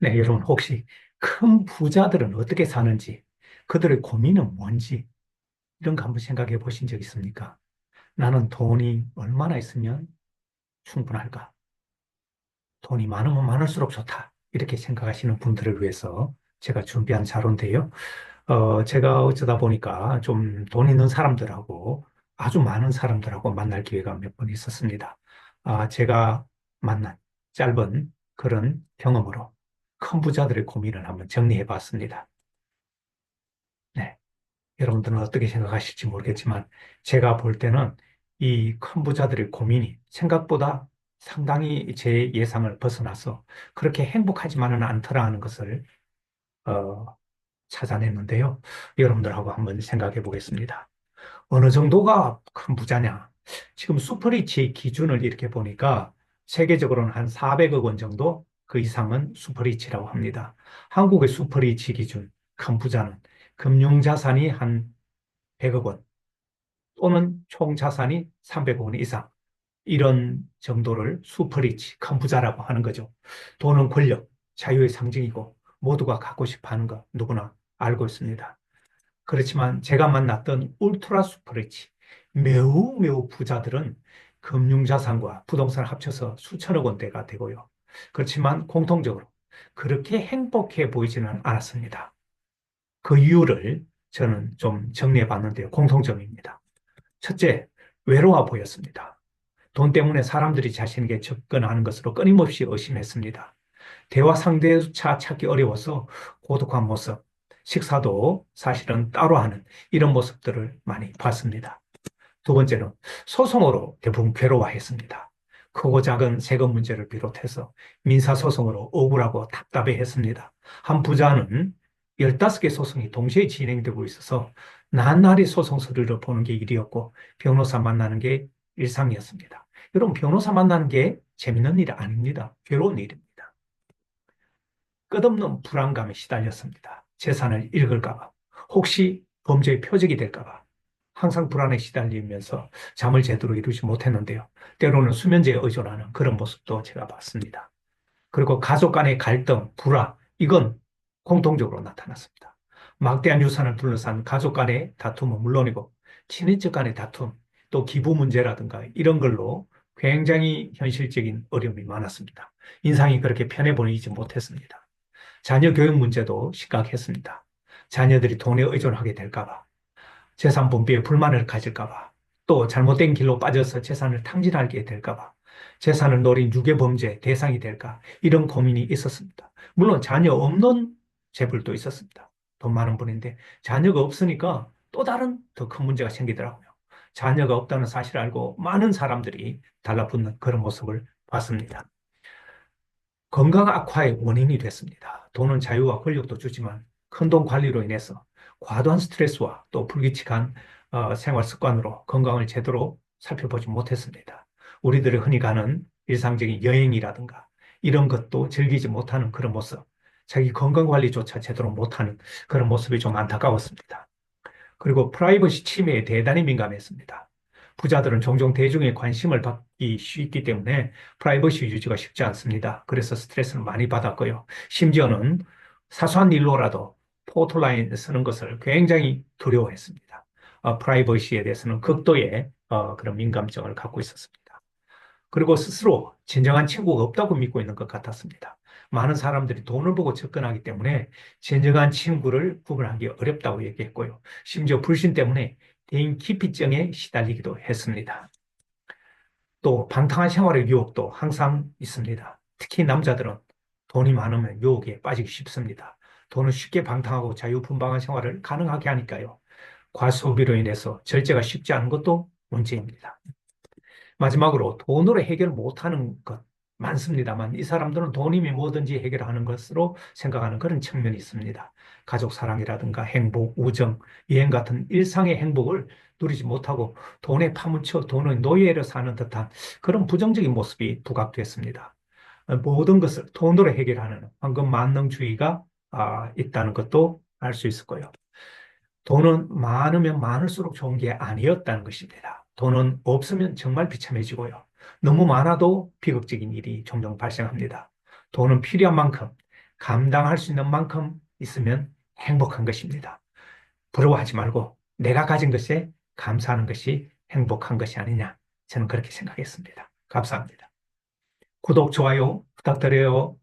네, 여러분 혹시 큰 부자들은 어떻게 사는지, 그들의 고민은 뭔지 이런 거 한번 생각해 보신 적 있습니까? 나는 돈이 얼마나 있으면 충분할까? 돈이 많으면 많을수록 좋다. 이렇게 생각하시는 분들을 위해서 제가 준비한 자료인데요. 제가 어쩌다 보니까 좀 돈 있는 사람들하고 아주 많은 사람들하고 만날 기회가 몇 번 있었습니다. 제가 만난 짧은 그런 경험으로 큰 부자들의 고민을 한번 정리해 봤습니다. 네. 여러분들은 어떻게 생각하실지 모르겠지만 제가 볼 때는 이 큰 부자들의 고민이 생각보다 상당히 제 예상을 벗어나서 그렇게 행복하지만은 않더라 하는 것을 어, 찾아냈는데요. 여러분들하고 한번 생각해 보겠습니다. 어느 정도가 큰 부자냐? 지금 슈퍼리치 기준을 이렇게 보니까 세계적으로는 한 400억 원 정도 그 이상은 슈퍼리치라고 합니다. 한국의 슈퍼리치 기준 큰 부자는 금융자산이 한 100억 원 또는 총 자산이 300억 원 이상 이런 정도를 슈퍼리치 큰 부자라고 하는 거죠. 돈은 권력, 자유의 상징이고 모두가 갖고 싶어 하는 거 누구나 알고 있습니다. 그렇지만 제가 만났던 울트라 슈퍼리치, 매우 매우 부자들은 금융자산과 부동산을 합쳐서 수천억 원대가 되고요. 그렇지만 공통적으로 그렇게 행복해 보이지는 않았습니다. 그 이유를 저는 좀 정리해 봤는데요. 공통점입니다. 첫째, 외로워 보였습니다. 돈 때문에 사람들이 자신에게 접근하는 것으로 끊임없이 의심했습니다. 대화 상대조차 찾기 어려워서 고독한 모습, 식사도 사실은 따로 하는 이런 모습들을 많이 봤습니다. 두 번째는 소송으로 대부분 괴로워했습니다. 크고 작은 세금 문제를 비롯해서 민사소송으로 억울하고 답답해했습니다. 한 부자는 15개 소송이 동시에 진행되고 있어서 나날이 소송 서류를 보는 게 일이었고 변호사 만나는 게 일상이었습니다. 여러분, 변호사 만나는 게 재밌는 일이 아닙니다. 괴로운 일입니다. 끝없는 불안감에 시달렸습니다. 재산을 잃을까 봐, 혹시 범죄의 표적이 될까 봐 항상 불안에 시달리면서 잠을 제대로 이루지 못했는데요. 때로는 수면제에 의존하는 그런 모습도 제가 봤습니다. 그리고 가족 간의 갈등, 불화, 이건 공통적으로 나타났습니다. 막대한 유산을 둘러싼 가족 간의 다툼은 물론이고 친인척 간의 다툼, 또 기부 문제라든가 이런 걸로 굉장히 현실적인 어려움이 많았습니다. 인상이 그렇게 편해 보이지 못했습니다. 자녀 교육 문제도 심각했습니다. 자녀들이 돈에 의존하게 될까 봐, 재산 분배에 불만을 가질까 봐, 또 잘못된 길로 빠져서 재산을 탕진하게 될까 봐, 재산을 노린 유괴범죄 대상이 될까, 이런 고민이 있었습니다. 물론 자녀 없는 재벌도 있었습니다. 돈 많은 분인데 자녀가 없으니까 또 다른 더 큰 문제가 생기더라고요. 자녀가 없다는 사실을 알고 많은 사람들이 달라붙는 그런 모습을 봤습니다. 건강 악화의 원인이 됐습니다. 돈은 자유와 권력도 주지만 큰돈 관리로 인해서 과도한 스트레스와 또 불규칙한 생활 습관으로 건강을 제대로 살펴보지 못했습니다. 우리들이 흔히 가는 일상적인 여행이라든가 이런 것도 즐기지 못하는 그런 모습, 자기 건강 관리조차 제대로 못하는 그런 모습이 좀 안타까웠습니다. 그리고 프라이버시 침해에 대단히 민감했습니다. 부자들은 종종 대중의 관심을 받기 쉽기 때문에 프라이버시 유지가 쉽지 않습니다. 그래서 스트레스를 많이 받았고요. 심지어는 사소한 일로라도 포토라인 쓰는 것을 굉장히 두려워했습니다. 프라이버시에 대해서는 극도의 그런 민감증을 갖고 있었습니다. 그리고 스스로 진정한 친구가 없다고 믿고 있는 것 같았습니다. 많은 사람들이 돈을 보고 접근하기 때문에 진정한 친구를 구분하기 어렵다고 얘기했고요. 심지어 불신 때문에 대인 기피증에 시달리기도 했습니다. 또 방탕한 생활의 유혹도 항상 있습니다. 특히 남자들은 돈이 많으면 유혹에 빠지기 쉽습니다. 돈은 쉽게 방탕하고 자유분방한 생활을 가능하게 하니까요. 과소비로 인해서 절제가 쉽지 않은 것도 문제입니다. 마지막으로 돈으로 해결 못하는 것 많습니다만 이 사람들은 돈이면 뭐든지 해결하는 것으로 생각하는 그런 측면이 있습니다. 가족 사랑이라든가 행복, 우정, 여행 같은 일상의 행복을 누리지 못하고 돈에 파묻혀 돈의 노예로 사는 듯한 그런 부정적인 모습이 부각됐습니다. 모든 것을 돈으로 해결하는 황금 만능주의가 있다는 것도 알 수 있을 거예요. 돈은 많으면 많을수록 좋은 게 아니었다는 것입니다. 돈은 없으면 정말 비참해지고요. 너무 많아도 비극적인 일이 종종 발생합니다. 돈은 필요한 만큼 감당할 수 있는 만큼 있으면 행복한 것입니다. 부러워하지 말고 내가 가진 것에 감사하는 것이 행복한 것이 아니냐. 저는 그렇게 생각했습니다. 감사합니다. 구독, 좋아요 부탁드려요.